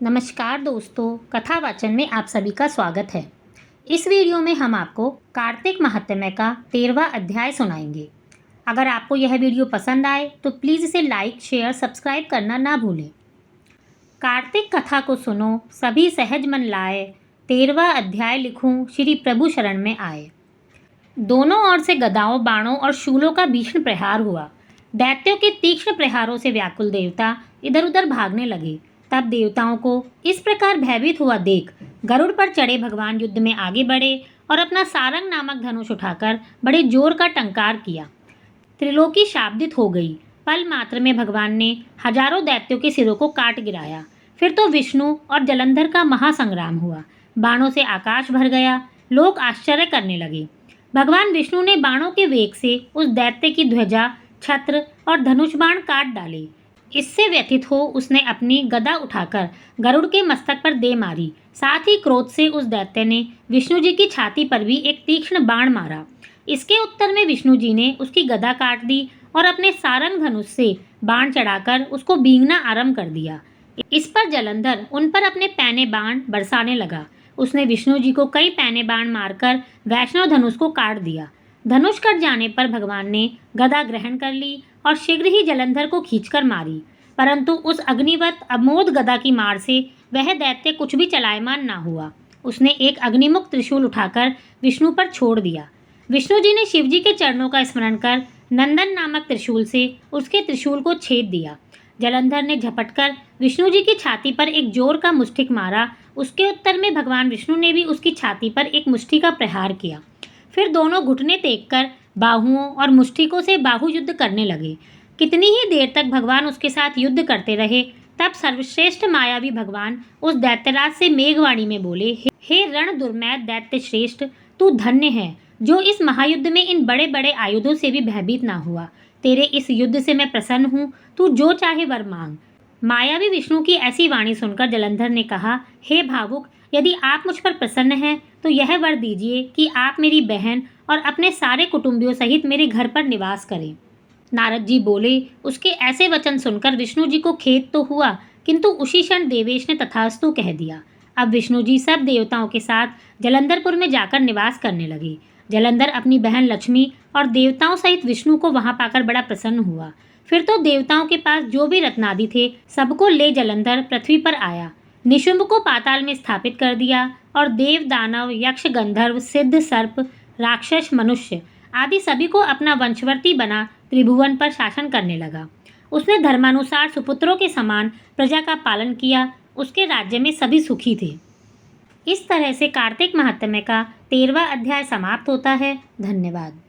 नमस्कार दोस्तों, कथा वाचन में आप सभी का स्वागत है। इस वीडियो में हम आपको कार्तिक महात्म्य का 13वां अध्याय सुनाएंगे। अगर आपको यह वीडियो पसंद आए तो प्लीज़ इसे लाइक, शेयर, सब्सक्राइब करना ना भूलें। कार्तिक कथा को सुनो, सभी सहज मन लाए, 13वां अध्याय लिखूं, श्री प्रभु शरण में आए। दोनों ओर से गदाओं, बाणों और शूलों का भीषण प्रहार हुआ। दैत्यों के तीक्ष्ण प्रहारों से व्याकुल देवता इधर उधर भागने लगे। तब देवताओं को इस प्रकार भयभीत हुआ देख गरुड़ पर चढ़े भगवान युद्ध में आगे बढ़े और अपना सारंग नामक धनुष उठाकर बड़े जोर का टंकार किया। त्रिलोकी शाब्दित हो गई। पल मात्र में भगवान ने हजारों दैत्यों के सिरों को काट गिराया। फिर तो विष्णु और जलंधर का महासंग्राम हुआ। बाणों से आकाश भर गया। लोग आश्चर्य करने लगे। भगवान विष्णु ने बाणों के वेग से उस दैत्य की ध्वजा, छत्र और धनुष बाण काट डाले। इससे व्यथित हो उसने अपनी गदा उठाकर गरुड़ के मस्तक पर दे मारी। साथ ही क्रोध से उस दैत्य ने विष्णु जी की छाती पर भी एक तीक्ष्ण बाण मारा। इसके उत्तर में विष्णु जी ने उसकी गदा काट दी और अपने सारंग धनुष से बाण चढ़ाकर उसको बींगना आरंभ कर दिया। इस पर जलंधर उन पर अपने पैने बाण बरसाने लगा। उसने विष्णु जी को कई पैने बाण मारकर वैष्णव धनुष को काट दिया। धनुष कट जाने पर भगवान ने गदा ग्रहण कर ली और शीघ्र ही जलंधर को खींचकर मारी। परंतु उस अग्निवत अमोद गदा की मार से वह दैत्य कुछ भी चलायमान ना हुआ। उसने एक अग्निमुख त्रिशूल उठाकर विष्णु पर छोड़ दिया। विष्णु जी ने शिवजी के चरणों का स्मरण कर नंदन नामक त्रिशूल से उसके त्रिशूल को छेद दिया। जलंधर ने झपटकर विष्णु जी की छाती पर एक जोर का मुष्टिक मारा। उसके उत्तर में भगवान विष्णु ने भी उसकी छाती पर एक मुष्टि का प्रहार किया। फिर दोनों घुटने टेक कर बाहुओं और मुष्टिकों से बाहु युद्ध करने लगे। कितनी ही देर तक भगवान उसके साथ युद्ध करते रहे। तब सर्वश्रेष्ठ मायावी भगवान उस दैत्यराज से मेघवाणी में बोले, हे रण दुर्मैद दैत्य श्रेष्ठ, तू धन्य है जो इस महायुद्ध में इन बड़े बड़े आयुधों से भी भयभीत ना हुआ। तेरे इस युद्ध से मैं प्रसन्न हूँ। तू जो चाहे वर मांग। मायावी विष्णु की ऐसी वाणी सुनकर जलंधर ने कहा, हे भावुक, यदि आप मुझ पर प्रसन्न हैं तो यह वर दीजिए कि आप मेरी बहन और अपने सारे कुटुंबियों सहित मेरे घर पर निवास करें। नारद जी बोले। उसके ऐसे वचन सुनकर विष्णु जी को खेद तो हुआ, किंतु उसी क्षण देवेश ने तथास्तु कह दिया। अब विष्णु जी सब देवताओं के साथ जलंधरपुर में जाकर निवास करने लगे। जलंधर अपनी बहन लक्ष्मी और देवताओं सहित विष्णु को वहां पाकर बड़ा प्रसन्न हुआ। फिर तो देवताओं के पास जो भी रत्नादि थे सबको ले जलंधर पृथ्वी पर आया। निशुंभ को पाताल में स्थापित कर दिया और देव, दानव, यक्ष, गंधर्व, सिद्ध, सर्प, राक्षस, मनुष्य आदि सभी को अपना वंशवर्ती बना त्रिभुवन पर शासन करने लगा। उसने धर्मानुसार सुपुत्रों के समान प्रजा का पालन किया। उसके राज्य में सभी सुखी थे। इस तरह से कार्तिक महात्म्य का 13वां अध्याय समाप्त होता है। धन्यवाद।